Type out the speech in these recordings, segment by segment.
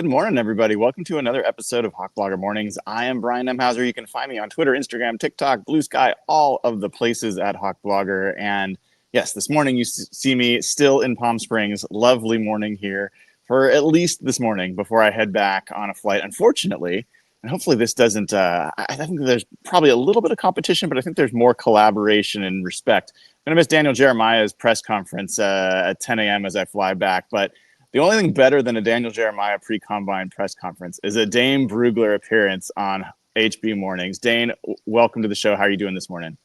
Good morning, everybody. Welcome to another episode of Hawk Blogger Mornings. I am Brian M. Hauser. You can find me on Twitter, Instagram, TikTok, Blue Sky, all of the places at Hawk Blogger. And yes, this morning you see me still in Palm Springs. Lovely morning here for at least this morning before I head back on a flight. Unfortunately, and hopefully this doesn't, I think there's probably a little bit of competition, but I think there's more collaboration and respect. I'm going to miss Daniel Jeremiah's press conference at 10 a.m. as I fly back, but the only thing better than a Daniel Jeremiah pre-combine press conference is a Dane Brugler appearance on HB Mornings. Dane, welcome to the show. How are you doing this morning?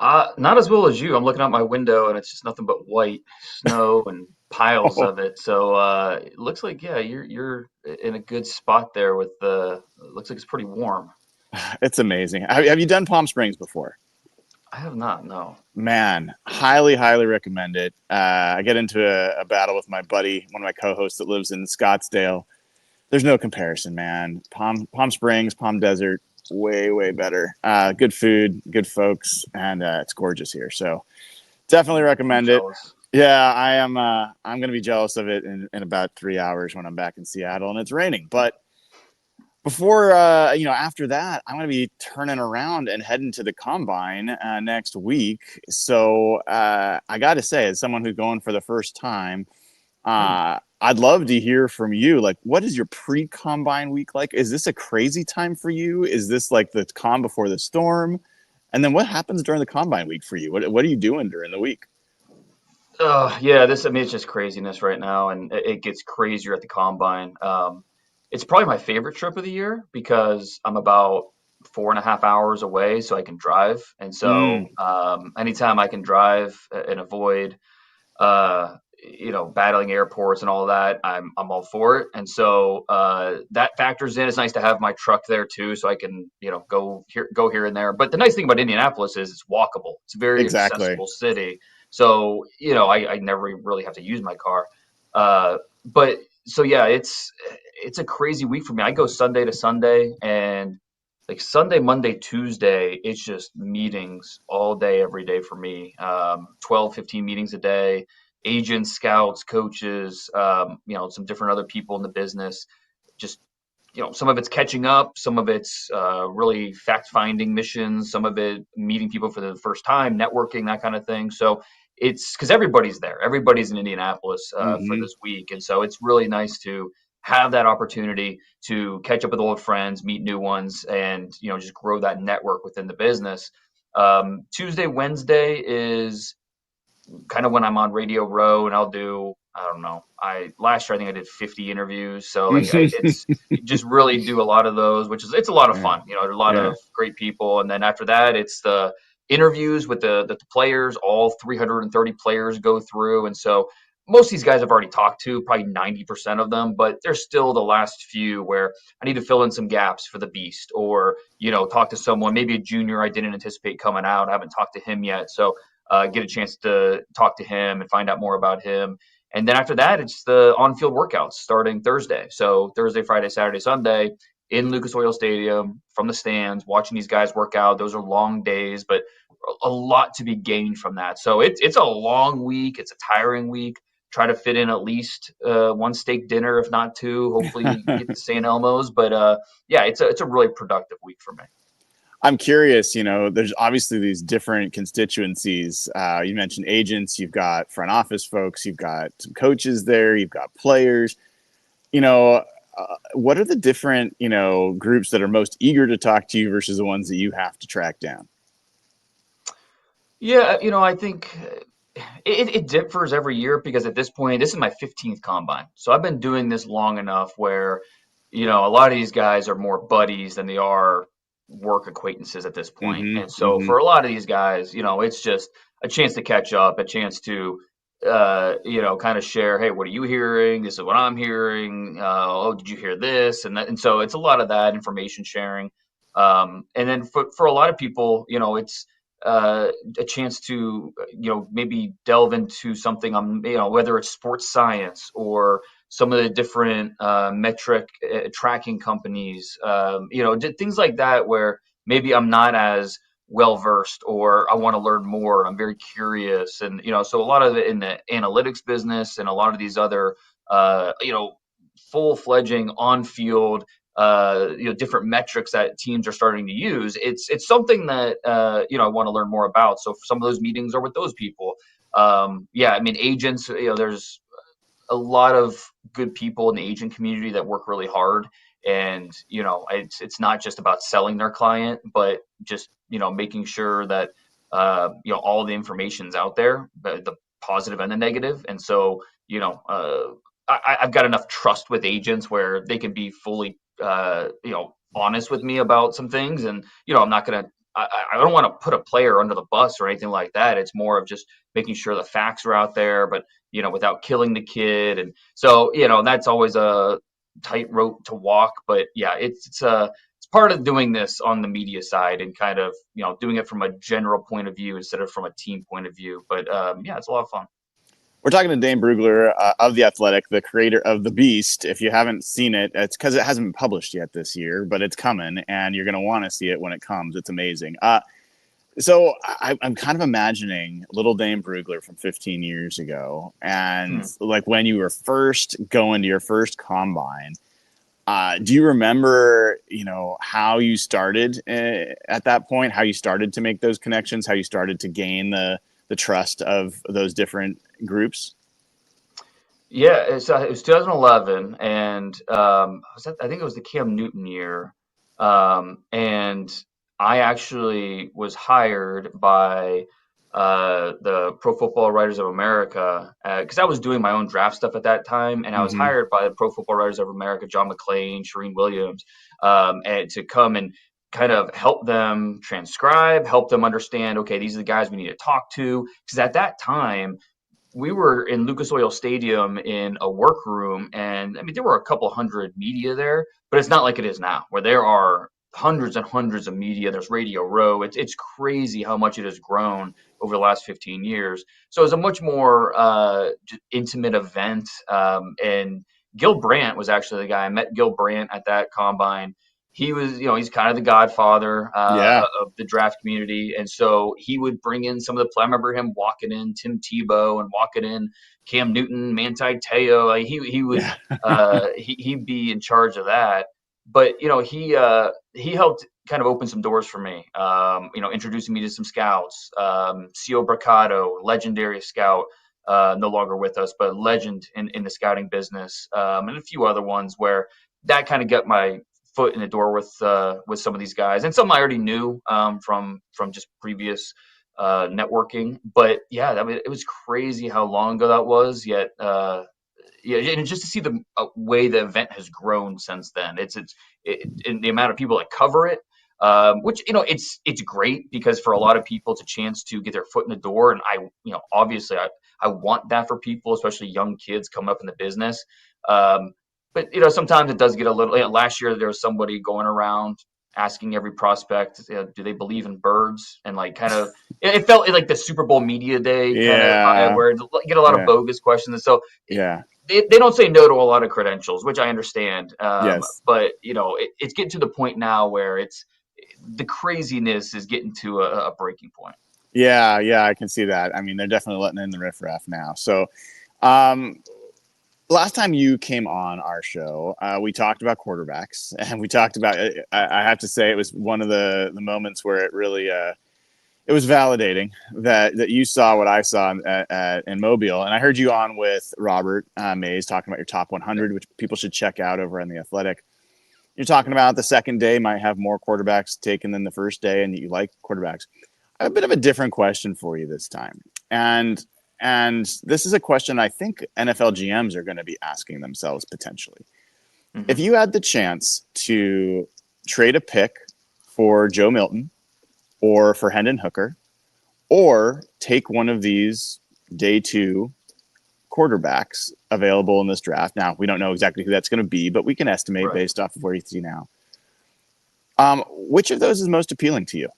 Not as well as you. I'm looking out my window and it's just nothing but white snow and piles of it. So it looks like you're in a good spot there with it looks like it's pretty warm. It's amazing. Have you done Palm Springs before? I have not, no. Man, highly recommend it. I get into a battle with my buddy, one of my co-hosts that lives in Scottsdale. There's no comparison, man. Palm Springs, Palm Desert, way better. Good food, good folks, and it's gorgeous here. So definitely recommend it. Yeah, I am. I'm going to be jealous of it in about 3 hours when I'm back in Seattle and it's raining. But before, after that, I'm going to be turning around and heading to the combine next week. So I got to say, as someone who's going for the first time, I'd love to hear from you. Like, what is your pre-combine week like? Is this a crazy time for you? Is this like the calm before the storm? And then what happens during the combine week for you? What are you doing during the week? It's just craziness right now, and it gets crazier at the combine. It's probably my favorite trip of the year because I'm about 4.5 hours away, so I can drive. And so, anytime I can drive and avoid, battling airports and all that, I'm all for it. And so that factors in. It's nice to have my truck there too, so I can go here and there. But the nice thing about Indianapolis is it's walkable. It's a very accessible city. So I never really have to use my car. But so yeah, it's a crazy week for me. I go Sunday to Sunday, and like Sunday, Monday, Tuesday, it's just meetings all day, every day for me. 12, 15 meetings a day, agents, scouts, coaches, some different other people in the business. Just, some of it's catching up, some of it's really fact-finding missions, some of it meeting people for the first time, networking, that kind of thing. So it's because everybody's there. Everybody's in Indianapolis for this week. And so it's really nice to have that opportunity to catch up with old friends, meet new ones, and, just grow that network within the business. Tuesday, Wednesday is kind of when I'm on Radio Row, and I'll do, I don't know, last year I think I did 50 interviews. So it's just really do a lot of those, it's a lot of fun. There's a lot of great people. And then after that, it's the interviews with the players. All 330 players go through. And so most of these guys I've already talked to, probably 90% of them, but there's still the last few where I need to fill in some gaps for the beast, or, talk to someone, maybe a junior I didn't anticipate coming out. I haven't talked to him yet. So get a chance to talk to him and find out more about him. And then after that, it's the on-field workouts starting Thursday. So Thursday, Friday, Saturday, Sunday in Lucas Oil Stadium from the stands, watching these guys work out. Those are long days, but a lot to be gained from that. So it's a long week. It's a tiring week. Try to fit in at least one steak dinner, if not two. Hopefully you get to St. Elmo's. But it's a really productive week for me. I'm curious, there's obviously these different constituencies. You mentioned agents, you've got front office folks, you've got some coaches there, you've got players. What are the different, groups that are most eager to talk to you versus the ones that you have to track down? Yeah, I think it differs every year because at this point, this is my 15th combine. So I've been doing this long enough where, a lot of these guys are more buddies than they are work acquaintances at this point. And so for a lot of these guys, it's just a chance to catch up, a chance to, kind of share, hey, what are you hearing? This is what I'm hearing. Oh, did you hear this? And so it's a lot of that information sharing. And then for a lot of people, it's a chance to, maybe delve into something on, whether it's sports science or some of the different metric tracking companies, things like that, where maybe I'm not as well versed or I want to learn more. I'm very curious. And, so a lot of it in the analytics business and a lot of these other, full-fledging on-field, different metrics that teams are starting to use. It's something that I want to learn more about. So some of those meetings are with those people. I mean, agents. There's a lot of good people in the agent community that work really hard, and it's not just about selling their client, but just making sure that all the information's out there, the positive and the negative. And so I've got enough trust with agents where they can be fully honest with me about some things. And I'm not gonna I don't want to put a player under the bus or anything like that. It's more of just making sure the facts are out there, but without killing the kid. And so that's always a tightrope to walk. But yeah, it's part of doing this on the media side, and kind of doing it from a general point of view instead of from a team point of view. But it's a lot of fun. We're talking to Dane Brugler of The Athletic, the creator of The Beast. If you haven't seen it, it's because it hasn't been published yet this year, but it's coming, and you're going to want to see it when it comes. It's amazing. So I'm kind of imagining little Dane Brugler from 15 years ago, and like when you were first going to your first combine. Do you remember, how you started at that point, how you started to make those connections, how you started to gain the trust of those different groups? Yeah, it was 2011, and I think it was the Cam Newton year, and I actually was hired by the Pro Football Writers of America, because I was doing my own draft stuff at that time, and I was hired by the Pro Football Writers of America, John McClain, Shereen Williams, and to come and kind of help them transcribe, help them understand, okay, these are the guys we need to talk to, because at that time we were in Lucas Oil Stadium in a workroom, and I mean there were a couple hundred media there, but it's not like it is now, where there are hundreds and hundreds of media. There's Radio Row. It's crazy how much it has grown over the last 15 years. So it's a much more intimate event. And Gil Brandt was actually the guy. I met Gil Brandt at that combine. He was, he's kind of the godfather of the draft community. And so he would bring in some of the play. I remember him walking in Tim Tebow and walking in Cam Newton, Manti Te'o. Like he would, he'd be in charge of that. But he helped kind of open some doors for me. Introducing me to some scouts. Cio Bracado, legendary scout, no longer with us, but legend in the scouting business, and a few other ones where that kind of got my foot in the door with some of these guys, and some I already knew from just previous networking. But yeah, I mean, it was crazy how long ago that was. Yet, and just to see the way the event has grown since then. It's in the amount of people that cover it, which it's great, because for a lot of people it's a chance to get their foot in the door. And obviously I want that for people, especially young kids coming up in the business. But sometimes it does get a little. Last year there was somebody going around asking every prospect, do they believe in birds? And like kind of, it felt like the Super Bowl media day kind of vibe, where you get a lot of bogus questions. And so they don't say no to a lot of credentials, which I understand. But it's getting to the point now where the craziness is getting to a breaking point. Yeah, I can see that. I mean, they're definitely letting in the riffraff now. So, last time you came on our show, we talked about quarterbacks, and we talked about. I have to say, it was one of the moments where it really it was validating that you saw what I saw in Mobile. And I heard you on with Robert Mays talking about your top 100, which people should check out over on The Athletic. You're talking about the second day might have more quarterbacks taken than the first day, and that you like quarterbacks. I have a bit of a different question for you this time. And this is a question I think NFL GMs are going to be asking themselves potentially. Mm-hmm. If you had the chance to trade a pick for Joe Milton or for Hendon Hooker, or take one of these day two quarterbacks available in this draft. Now, we don't know exactly who that's going to be, but we can estimate based off of where you see now. Which of those is most appealing to you?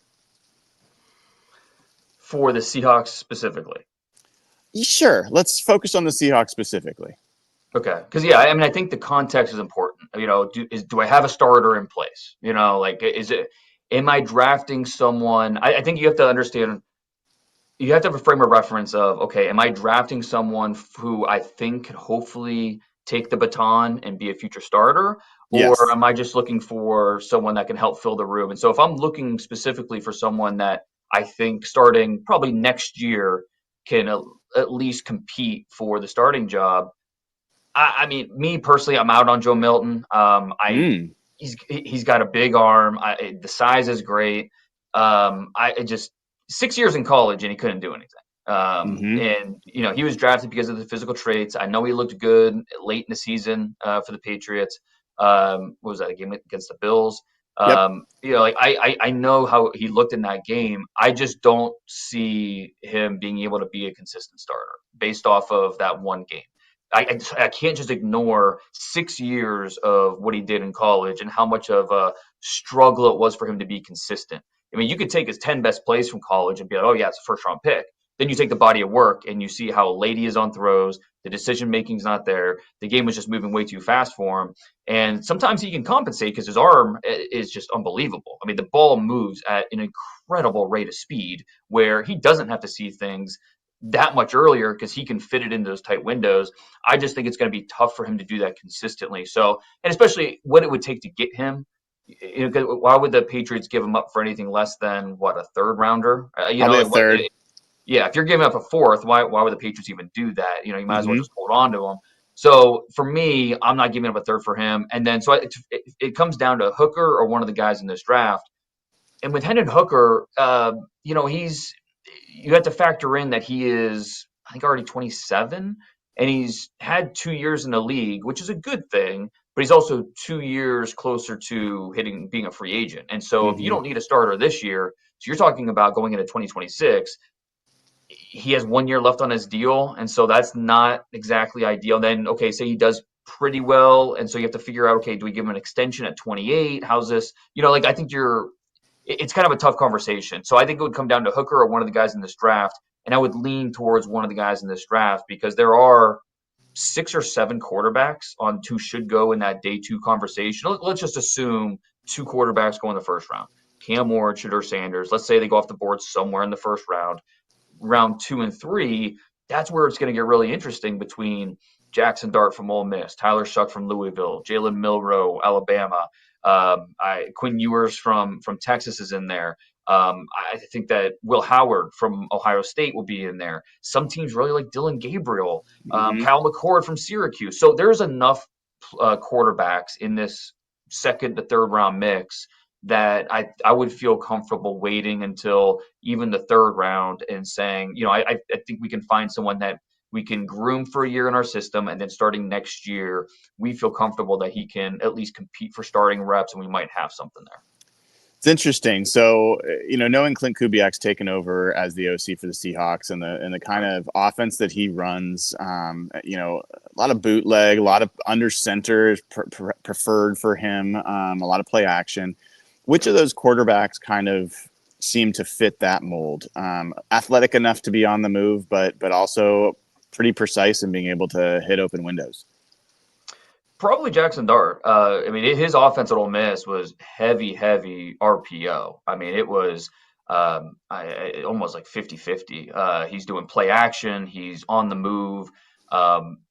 For the Seahawks specifically? Sure. Let's focus on the Seahawks specifically. Okay. Because, I mean, I think the context is important. Do I have a starter in place? Am I drafting someone? I think you have to understand, you have to have a frame of reference of, okay, am I drafting someone who I think could hopefully take the baton and be a future starter? Or Yes. am I just looking for someone that can help fill the room? And so if I'm looking specifically for someone that I think starting probably next year can at least compete for the starting job, I mean, me personally, I'm out on Joe Milton. Mm. He's got a big arm. The size is great. I just 6 years in college and he couldn't do anything. Hmm. And he was drafted because of the physical traits. I know he looked good late in the season for the Patriots. What was that, a game against the Bills? Yep. Like I know how he looked in that game. I just don't see him being able to be a consistent starter based off of that one game. I can't just ignore 6 years of what he did in college and how much of a struggle it was for him to be consistent. I mean, you could take his 10 best plays from college and be like, oh, yeah, it's a first round pick. Then you take the body of work and you see how late he is on throws. The decision making's not there. The game was just moving way too fast for him. And sometimes he can compensate because his arm is just unbelievable. I mean, the ball moves at an incredible rate of speed where he doesn't have to see things that much earlier because he can fit it into those tight windows. I just think it's going to be tough for him to do that consistently. So, and especially what it would take to get him. Why would the Patriots give him up for anything less than what, a third rounder? Probably a third. Yeah, if you're giving up a fourth, why would the Patriots even do that? You might as well Hmm. just hold on to him. So for me, I'm not giving up a third for him. And then so it comes down to Hooker or one of the guys in this draft. And with Hendon Hooker, he's you have to factor in that he is, I think, already 27, and he's had 2 years in the league, which is a good thing. But he's also 2 years closer to being a free agent. And so if you Hmm. don't need a starter this year, so you're talking about going into 2026, he has 1 year left on his deal, and so that's not exactly ideal. Then, okay, say he does pretty well, and so you have to figure out, okay, do we give him an extension at 28? How's this? Like I think it's kind of a tough conversation. So I think it would come down to Hooker or one of the guys in this draft, and I would lean towards one of the guys in this draft because there are 6 or 7 quarterbacks on who should go in that day two conversation. Let's just assume 2 quarterbacks go in the first round. Cam Ward, Shadur Sanders. Let's say they go off the board somewhere in the first round. Round 2 and 3, that's where it's going to get really interesting between Jackson Dart from Ole Miss, Tyler Shuck from Louisville, Jalen Milroe, Alabama, Quinn Ewers from Texas is in there. I think that Will Howard from Ohio State will be in there. Some teams really like Dylan Gabriel, Hmm. Kyle McCord from Syracuse. So there's enough quarterbacks in this second to third round mix that I would feel comfortable waiting until even the third round and saying, I think we can find someone that we can groom for a year in our system, and then starting next year, we feel comfortable that he can at least compete for starting reps, and we might have something there. It's interesting. So, knowing Clint Kubiak's taken over as the OC for the Seahawks and the kind of offense that he runs, a lot of bootleg, a lot of under center is preferred for him, a lot of play action. Which of those quarterbacks kind of seem to fit that mold? Athletic enough to be on the move, but also pretty precise in being able to hit open windows. Probably Jackson Dart. I mean, his offense at Ole Miss was heavy, heavy RPO. I mean, it was almost like 50-50. He's doing play action. He's on the move.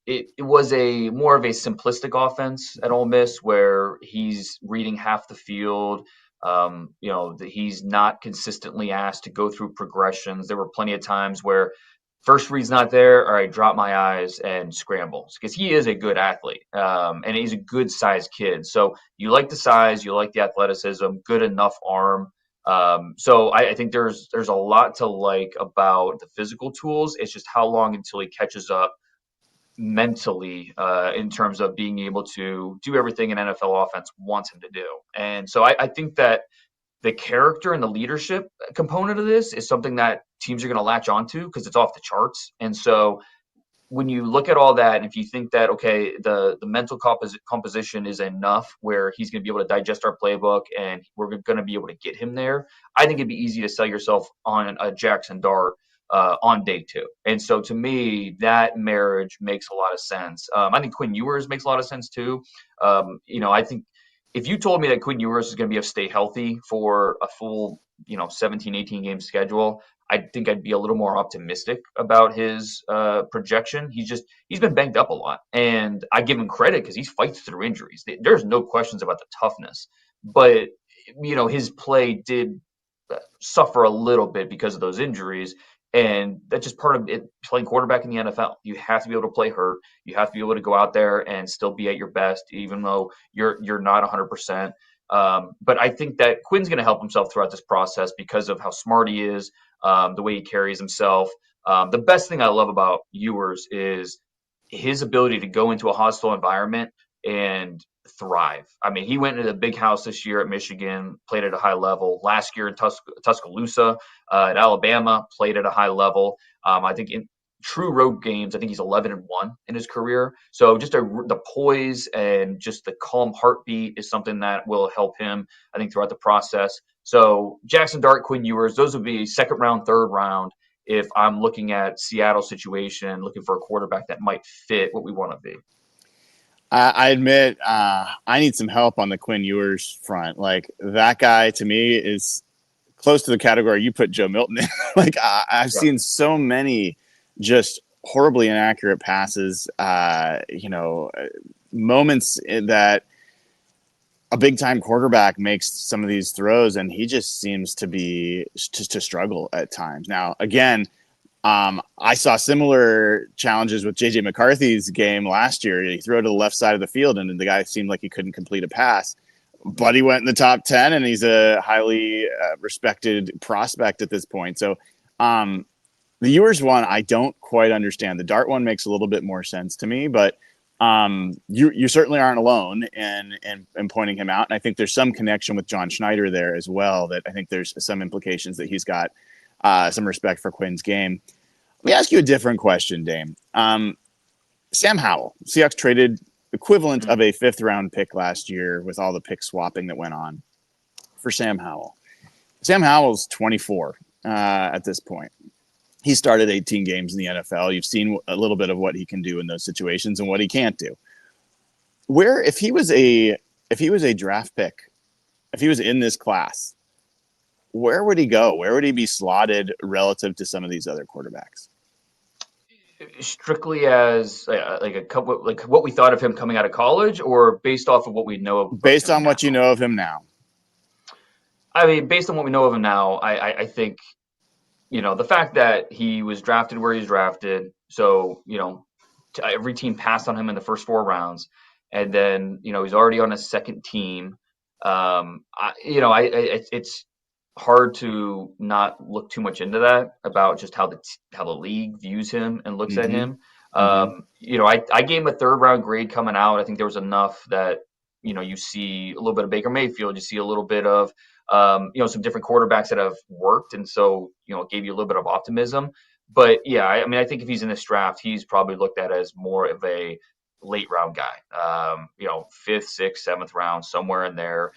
It was a more of a simplistic offense at Ole Miss where he's reading half the field. He's not consistently asked to go through progressions. There were plenty of times where first read's not there. All right, drop my eyes and scrambles because he is a good athlete, and he's a good sized kid. So you like the size, you like the athleticism, good enough arm. So I think there's a lot to like about the physical tools. It's just how long until he catches up mentally in terms of being able to do everything an NFL offense wants him to do. And so I think that the character and the leadership component of this is something that teams are going to latch onto because it's off the charts. And so when you look at all that, and if you think that, okay, the mental composition is enough where he's going to be able to digest our playbook and we're going to be able to get him there, I think it'd be easy to sell yourself on a Jackson Dart on day two. And so to me, that marriage makes a lot of sense. I think Quinn Ewers makes a lot of sense too. I think if you told me that Quinn Ewers is going to be able to stay healthy for a full, 17, 18 game schedule, I think I'd be a little more optimistic about his projection. He's been banged up a lot, and I give him credit because he fights through injuries. There's no questions about the toughness, but his play did suffer a little bit because of those injuries. And that's just part of it, playing quarterback in the NFL. You have to be able to play hurt. You have to be able to go out there and still be at your best, even though you're not 100%. But I think that Quinn's going to help himself throughout this process because of how smart he is, the way he carries himself. The best thing I love about Ewers is his ability to go into a hostile environment and thrive. I mean, he went into the big house this year at Michigan, played at a high level. Last year in Tuscaloosa at Alabama, played at a high level. I think in true road games, I think he's 11-1 in his career. So just the poise and just the calm heartbeat is something that will help him, I think, throughout the process. So Jackson Dart, Quinn Ewers, those would be second round, third round if I'm looking at Seattle situation, looking for a quarterback that might fit what we want to be. I admit I need some help on the Quinn Ewers front. Like, that guy to me is close to the category you put Joe Milton in. Like, I've seen so many just horribly inaccurate passes, moments that a big time quarterback makes some of these throws and he just seems to struggle at times. Now, again, I saw similar challenges with JJ McCarthy's game last year. He threw it to the left side of the field and the guy seemed like he couldn't complete a pass, but he went in the top 10 and he's a highly respected prospect at this point. So the Ewers one, I don't quite understand. The Dart one makes a little bit more sense to me, but you certainly aren't alone in pointing him out. And I think there's some connection with John Schneider there as well, that I think there's some implications that he's got some respect for Quinn's game. Let me ask you a different question, Dame. Sam Howell, Seahawks traded equivalent of a 5th round pick last year with all the pick swapping that went on for Sam Howell. Sam Howell's 24 at this point. He started 18 games in the NFL. You've seen a little bit of what he can do in those situations and what he can't do. If he was a draft pick, if he was in this class, where would he go? Where would he be slotted relative to some of these other quarterbacks? Strictly as like what we thought of him coming out of college, or based off of what we know of based on what you know of him now? I mean, based on what we know of him now, I think, the fact that he was drafted where he's drafted, so, every team passed on him in the first 4 rounds, and then, he's already on a second team. It's hard to not look too much into that about just how the league views him and looks at him. I gave him a 3rd round grade coming out. I think there was enough that, you see a little bit of Baker Mayfield, you see a little bit of, some different quarterbacks that have worked. And so, it gave you a little bit of optimism. But yeah, I think if he's in this draft, he's probably looked at as more of a late round guy, 5th, 6th, 7th round, somewhere in there.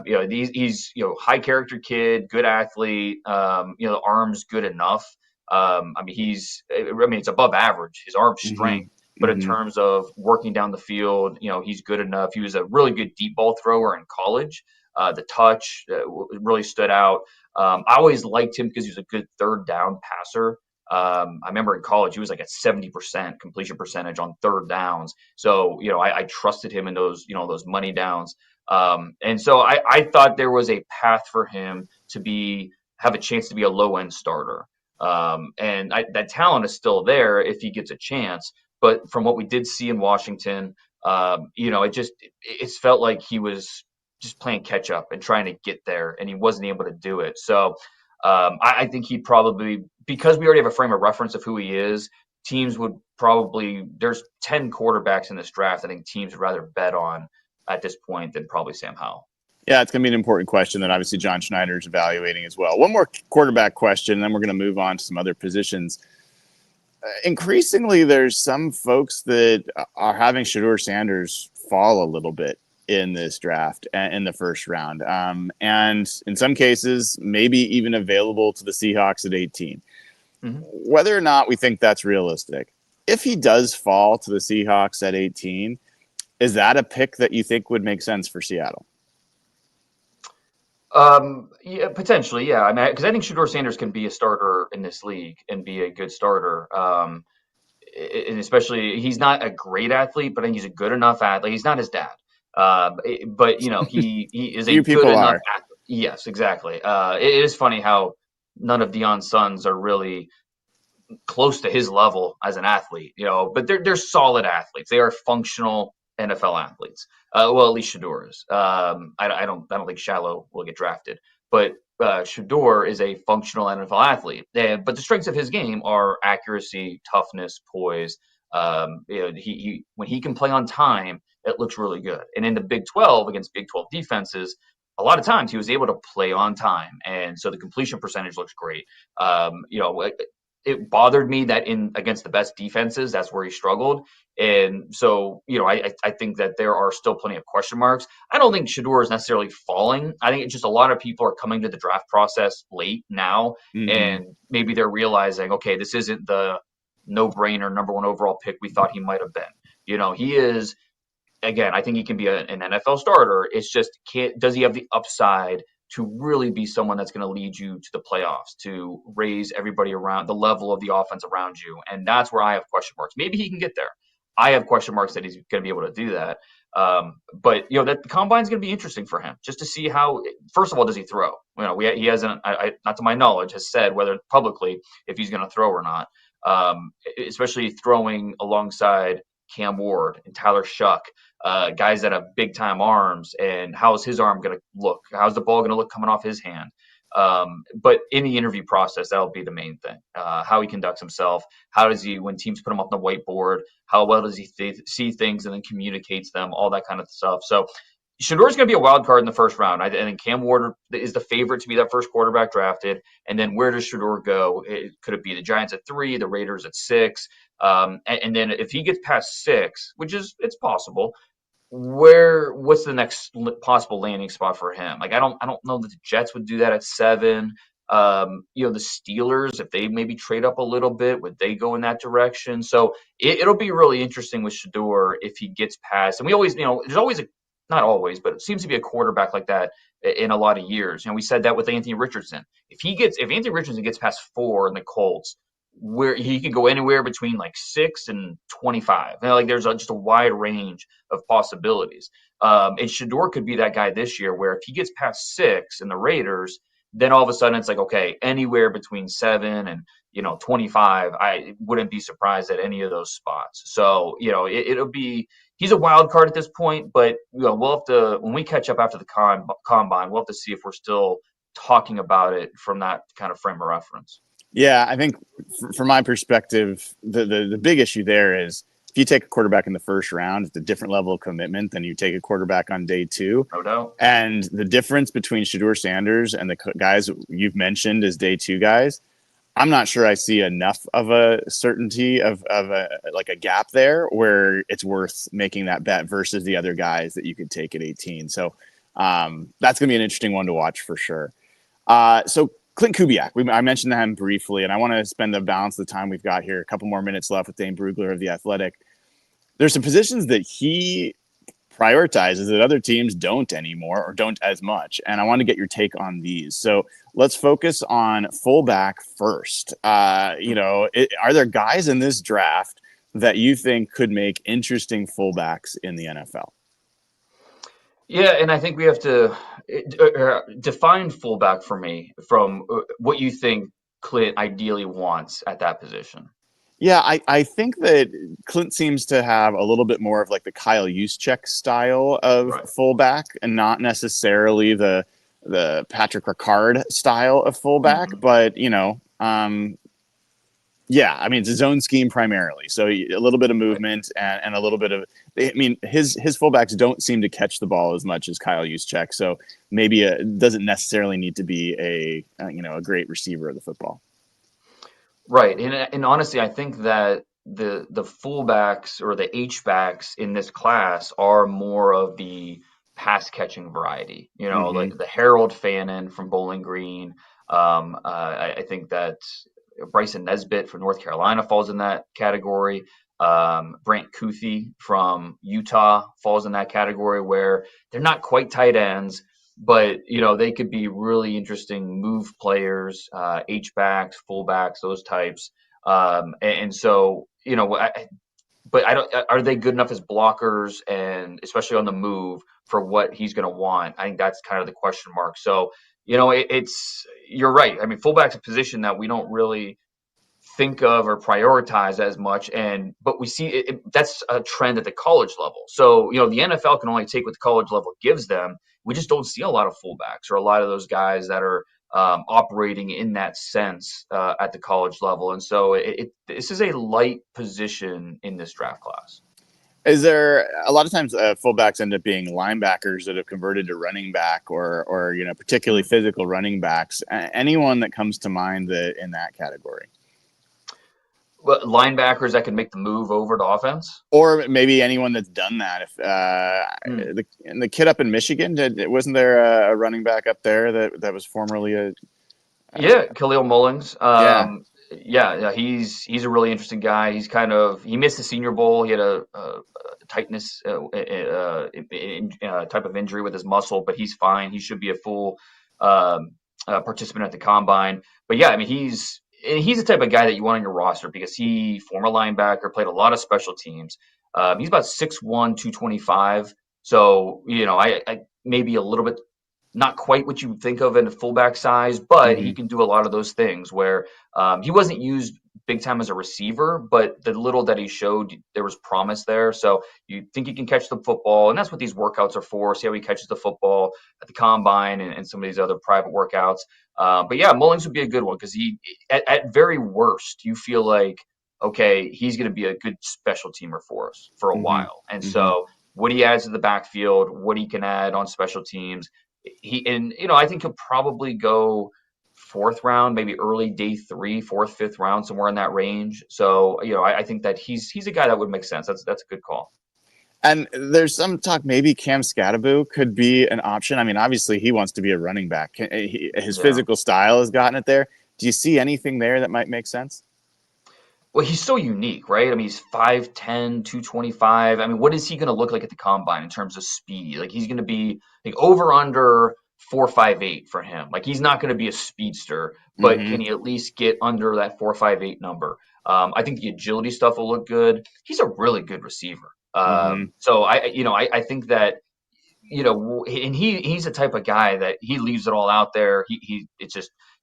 He's high character kid, good athlete. The arm's good enough. It's above average, his arm strength. But in terms of working down the field, he's good enough. He was a really good deep ball thrower in college. The touch really stood out. I always liked him because he was a good 3rd down passer. I remember in college he was like at 70% completion percentage on 3rd downs. So I trusted him in those those money downs. And so I thought there was a path for him to have a chance to be a low end starter. And that talent is still there if he gets a chance. But from what we did see in Washington, it felt like he was just playing catch up and trying to get there, and he wasn't able to do it. So I think he'd probably, because we already have a frame of reference of who he is, teams would probably, there's 10 quarterbacks in this draft I think teams would rather bet on at this point than probably Sam Howell. Yeah, it's going to be an important question that obviously John Schneider is evaluating as well. One more quarterback question, and then we're going to move on to some other positions. Increasingly, there's some folks that are having Shadur Sanders fall a little bit in this draft in the 1st round. And in some cases, maybe even available to the Seahawks at 18. Whether or not we think that's realistic, if he does fall to the Seahawks at 18, is that a pick that you think would make sense for Seattle? Yeah, potentially, yeah. I mean, because I think Shadur Sanders can be a starter in this league and be a good starter. And especially he's not a great athlete, but I think he's a good enough athlete. He's not his dad, but he is a Few good people enough are. athlete. Yes, exactly. It is funny how none of Dion's sons are really close to his level as an athlete, but they're solid athletes. They are functional NFL athletes. Well, at least Shador is. I don't think Shallow will get drafted, but Shador is a functional NFL athlete. But the strengths of his game are accuracy, toughness, poise. He when he can play on time, it looks really good. And in the Big 12 against Big 12 defenses, a lot of times he was able to play on time, and so the completion percentage looks great. It bothered me that in against the best defenses, that's where he struggled. And so, I think that there are still plenty of question marks. I don't think Shador is necessarily falling. I think it's just a lot of people are coming to the draft process late now, Hmm. and maybe they're realizing, okay, this isn't the no-brainer number one overall pick we thought he might have been. He is again, I think he can be an NFL starter. It's just does he have the upside to really be someone that's going to lead you to the playoffs, to raise everybody around the level of the offense around you? And that's where I have question marks. Maybe he can get there. I have question marks that he's going to be able to do that. But that the combine is going to be interesting for him, just to see how. First of all, does he throw? He hasn't, not to my knowledge, has said whether publicly if he's going to throw or not. Especially throwing alongside Cam Ward and Tyler Shuck, guys that have big time arms, and how's his arm going to look? How's the ball going to look coming off his hand? But in the interview process, that'll be the main thing. How he conducts himself. How does he, when teams put him up on the whiteboard, how well does he see things and then communicates them, all that kind of stuff. So Shador's going to be a wild card in the first round. I think Cam Ward is the favorite to be that first quarterback drafted. And then where does Shador go? Could it be the Giants at 3, the Raiders at 6? And then if he gets past 6, which it's possible, what's the next possible landing spot for him? Like I don't know that the Jets would do that at 7. The Steelers, if they maybe trade up a little bit, would they go in that direction? So it'll be really interesting with Shador if he gets past. And we always, there's always not always, but it seems to be a quarterback like that in a lot of years. We said that with Anthony Richardson. If Anthony Richardson gets past 4 in the Colts, where he could go anywhere between like 6 and 25. Like there's just a wide range of possibilities. And Shador could be that guy this year where if he gets past 6 in the Raiders, then all of a sudden it's like, okay, anywhere between 7 and 25, I wouldn't be surprised at any of those spots. So it'll be, he's a wild card at this point, but we'll have to, when we catch up after the combine, we'll have to see if we're still talking about it from that kind of frame of reference. Yeah, I think from my perspective, the big issue there is if you take a quarterback in the first round, it's a different level of commitment than you take a quarterback on day 2. No doubt. And the difference between Shadur Sanders and the guys you've mentioned as day 2 guys, I'm not sure I see enough of a certainty of a gap there where it's worth making that bet versus the other guys that you could take at 18. So that's going to be an interesting one to watch for sure. So Clint Kubiak, I mentioned him briefly, and I want to spend the balance of the time we've got here, a couple more minutes left with Dane Brugler of The Athletic. There's some positions that he prioritizes that other teams don't anymore or don't as much, and I want to get your take on these. So let's focus on fullback first. Are there guys in this draft that you think could make interesting fullbacks in the NFL? Yeah, and I think we have to define fullback for me from what you think Clint ideally wants at that position. Yeah, I think that Clint seems to have a little bit more of like the Kyle Juszczyk style of Right. fullback and not necessarily the Patrick Ricard style of fullback, Mhm. but yeah, I mean, it's a zone scheme primarily. So a little bit of Right. movement and a little bit of, I mean, his fullbacks don't seem to catch the ball as much as Kyle Juszczyk. So maybe it doesn't necessarily need to be a great receiver of the football. Right. And honestly, I think that the fullbacks or the H backs in this class are more of the pass catching variety. Mm-hmm. Like the Harold Fannin from Bowling Green. I think that Bryson Nesbitt from North Carolina falls in that category. Brant Kuthi from Utah falls in that category where they're not quite tight ends. but they could be really interesting move players, H backs, fullbacks, those types. And so but I don't. Are they good enough as blockers and especially on the move for what he's going to want? I think that's kind of the question mark. So it's you're right. I mean, fullback's a position that we don't really think of or prioritize as much, and but we see that's a trend at the college level. So the NFL can only take what the college level gives them. We just don't see a lot of fullbacks or a lot of those guys that are operating in that sense at the college level, and so this is a light position in this draft class. Is there a lot of times fullbacks end up being linebackers that have converted to running back, or particularly physical running backs? Anyone that comes to mind in that category? Well, linebackers that can make the move over to offense, or maybe anyone that's done that. If the kid up in Michigan, wasn't there a running back up there that was formerly a Khalil Mullings. Yeah. Yeah, he's a really interesting guy. He missed the Senior Bowl. He had a tightness type of injury with his muscle, but he's fine. He should be a full participant at the combine. But yeah, I mean he's the type of guy that you want on your roster because he former linebacker, played a lot of special teams. He's about 6'1", 225. So I maybe a little bit not quite what you think of in a fullback size, but he can do a lot of those things where he wasn't used big time as a receiver, but the little that he showed, there was promise there. So you think he can catch the football, and that's what these workouts are for. See how he catches the football at the combine and some of these other private workouts. But yeah, Mullings would be a good one because he, at very worst, you feel like, okay, he's going to be a good special teamer for us for a while. And so what he adds to the backfield, what he can add on special teams, I think he'll probably go fourth round, maybe early day 3, fourth, fifth round, somewhere in that range. So I think that he's a guy that would make sense. That's a good call. And there's some talk maybe Cam Scatterbo could be an option. I mean, obviously he wants to be a running back. His physical style has gotten it there. Do you see anything there that might make sense? Well, he's so unique, right? I mean, he's 5'10", 225. I mean, what is he going to look like at the combine in terms of speed? Like, he's going to be like over under 4.58 for him. Like, he's not going to be a speedster, but can he at least get under that 4.58 number? I think the agility stuff will look good. He's a really good receiver. So I think that and he's the type of guy that he leaves it all out there.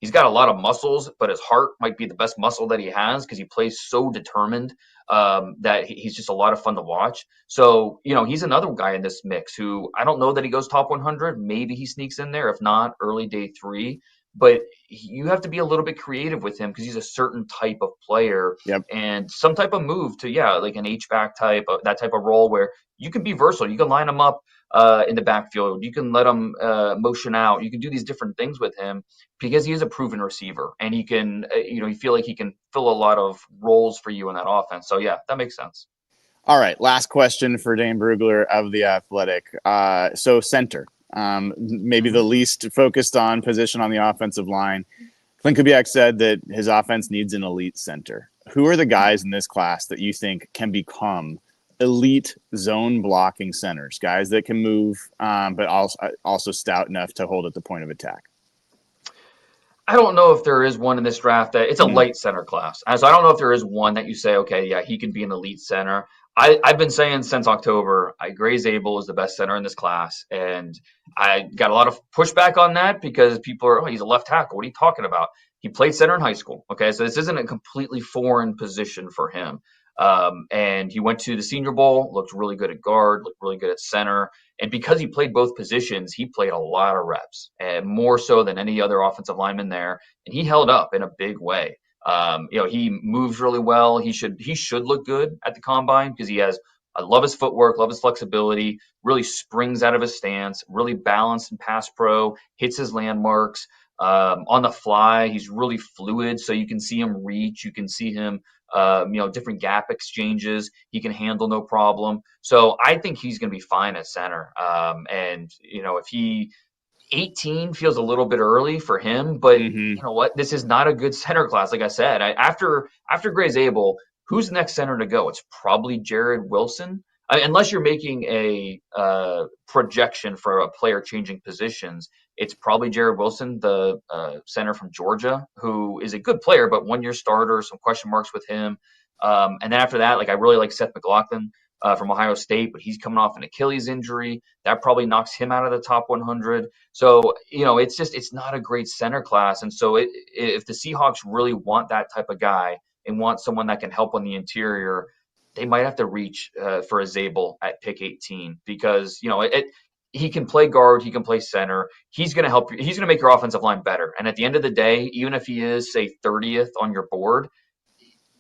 He's got a lot of muscles, but his heart might be the best muscle that he has because he plays so determined that he's just a lot of fun to watch. So he's another guy in this mix who I don't know that he goes top 100. Maybe he sneaks in there, if not early day 3. But you have to be a little bit creative with him because he's a certain type of player and some type of move to like an H-back type, that type of role where you can be versatile. You can line him up in the backfield. You can let him motion out. You can do these different things with him because he is a proven receiver and he can, you feel like he can fill a lot of roles for you in that offense. So yeah, that makes sense. All right. Last question for Dane Brugler of The Athletic. So center, maybe the least focused on position on the offensive line. Clint Kubiak said that his offense needs an elite center. Who are the guys in this class that you think can become elite zone blocking centers, guys that can move, but also stout enough to hold at the point of attack? I don't know if there is one in this draft that it's a light center class. So I don't know if there is one that you say, okay, yeah, he can be an elite center. I've been saying since October, Gray Zabel is the best center in this class. And I got a lot of pushback on that because people are, he's a left tackle. What are you talking about? He played center in high school. Okay. So this isn't a completely foreign position for him. And he went to the Senior Bowl, looked really good at guard, looked really good at center. And because he played both positions, he played a lot of reps, and more so than any other offensive lineman there. And he held up in a big way. He moves really well. He should look good at the combine because I love his footwork, love his flexibility, really springs out of his stance, really balanced and pass pro, hits his landmarks. On the fly, he's really fluid, so you can see him reach, you can see him different gap exchanges. He can handle no problem. So I think he's going to be fine at center. And if he 18 feels a little bit early for him, but you know what? This is not a good center class. Like I said, after Gray Zabel, who's the next center to go? It's probably Jared Wilson. unless you're making a projection for a player changing positions, it's probably Jared Wilson, the center from Georgia, who is a good player, but 1 year starter, some question marks with him. And then after that, like I really like Seth McLaughlin from Ohio State, but he's coming off an Achilles injury. That probably knocks him out of the top 100. So, it's not a great center class. And so if the Seahawks really want that type of guy and want someone that can help on the interior, they might have to reach for a Zabel at pick 18 because, he can play guard, he can play center. He's going to help you. He's going to make your offensive line better. And at the end of the day, even if he is, say, 30th on your board,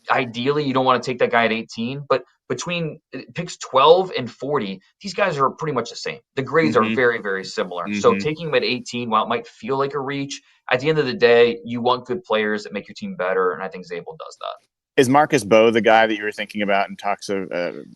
ideally you don't want to take that guy at 18, but between picks 12 and 40, these guys are pretty much the same. The grades are very, very similar. So taking him at 18, while it might feel like a reach, at the end of the day, you want good players that make your team better, and I think Zabel does that. Is Marcus Bowe the guy that you were thinking about in talks of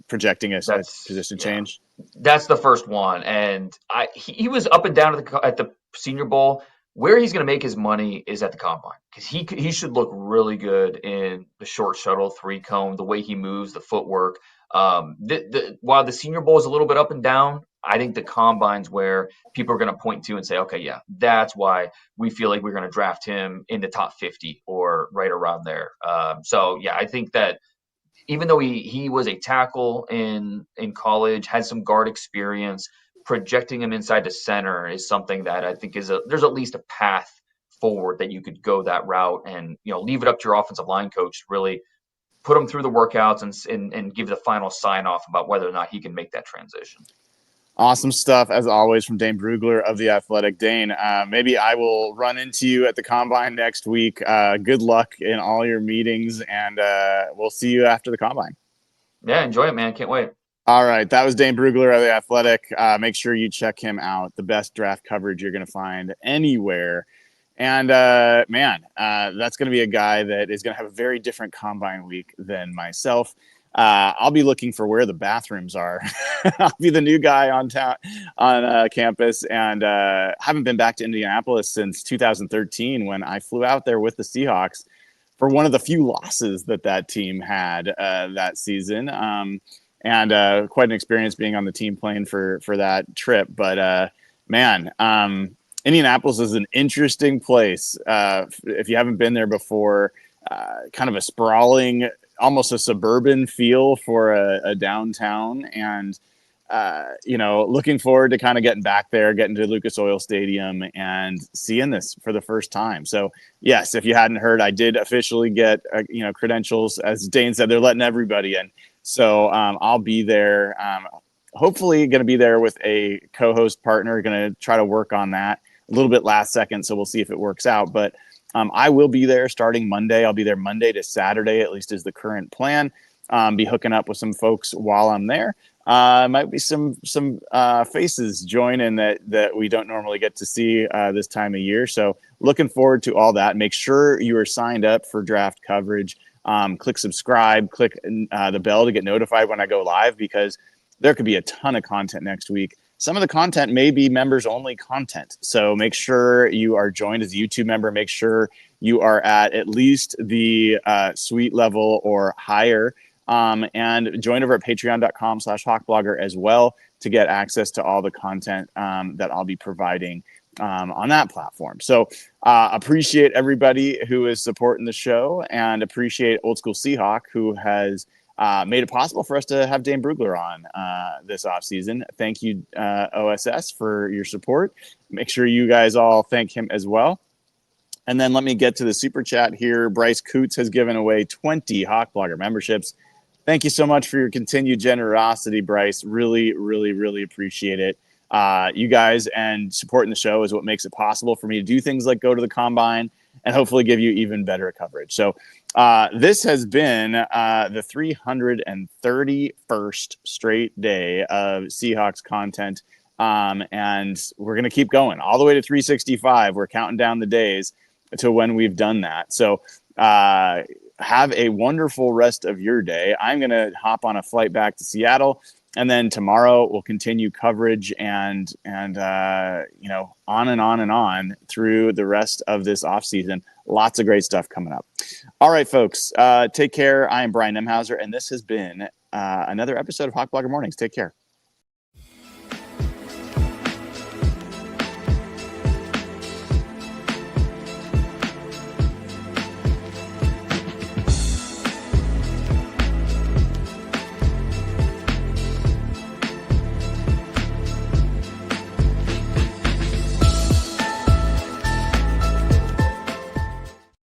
projecting a position change? That's the first one, and he was up and down at the Senior Bowl. Where he's going to make his money is at the combine because he should look really good in the short shuttle, 3-cone, the way he moves, the footwork. While the Senior Bowl is a little bit up and down, I think the combine's where people are going to point to and say, okay, yeah, that's why we feel like we're going to draft him in the top 50 or right around there. I think that even though he was a tackle in college, had some guard experience, projecting him inside the center is something that I think there's at least a path forward that you could go that route and, leave it up to your offensive line coach to really put him through the workouts and give the final sign off about whether or not he can make that transition. Awesome stuff, as always, from Dane Brugler of The Athletic. Dane, maybe I will run into you at the Combine next week. Good luck in all your meetings, and we'll see you after the Combine. Yeah, enjoy it, man. Can't wait. All right, that was Dane Brugler of The Athletic. Make sure you check him out. The best draft coverage you're going to find anywhere. And, that's going to be a guy that is going to have a very different Combine week than myself. I'll be looking for where the bathrooms are. I'll be the new guy on campus, and haven't been back to Indianapolis since 2013 when I flew out there with the Seahawks for one of the few losses that team had that season. And quite an experience being on the team plane for that trip. But Indianapolis is an interesting place. If you haven't been there before, kind of a sprawling, almost a suburban feel for a downtown, and looking forward to kind of getting back there, getting to Lucas Oil Stadium and seeing this for the first time. So yes, if you hadn't heard, I did officially get credentials. As Dane said, they're letting everybody in. So I'll be there. Hopefully going to be there with a co-host partner. Going to try to work on that a little bit last second. So we'll see if it works out, but I will be there starting Monday. I'll be there Monday to Saturday, at least is the current plan. Be hooking up with some folks while I'm there. Might be some faces join in that we don't normally get to see this time of year. So looking forward to all that. Make sure you are signed up for draft coverage. Click subscribe, click the bell to get notified when I go live, because there could be a ton of content next week. Some of the content may be members only content. So make sure you are joined as a YouTube member. Make sure you are at least the suite level or higher. And join over at patreon.com/hawkblogger as well to get access to all the content that I'll be providing on that platform. So appreciate everybody who is supporting the show, and appreciate Old School Seahawk, who has made it possible for us to have Dane Brugler on this offseason. Thank you, OSS, for your support. Make sure you guys all thank him as well. And then let me get to the super chat here. Bryce Coots has given away 20 Hawk Blogger memberships. Thank you so much for your continued generosity, Bryce. Really, really, really appreciate it. You guys and supporting the show is what makes it possible for me to do things like go to the Combine and hopefully give you even better coverage. So this has been the 331st straight day of Seahawks content. And we're going to keep going all the way to 365. We're counting down the days to when we've done that. So have a wonderful rest of your day. I'm going to hop on a flight back to Seattle, and then tomorrow we'll continue coverage and on and on and on through the rest of this off season. Lots of great stuff coming up. All right, folks, take care. I am Brian Nemhauser, and this has been another episode of Hawk Blogger Mornings. Take care.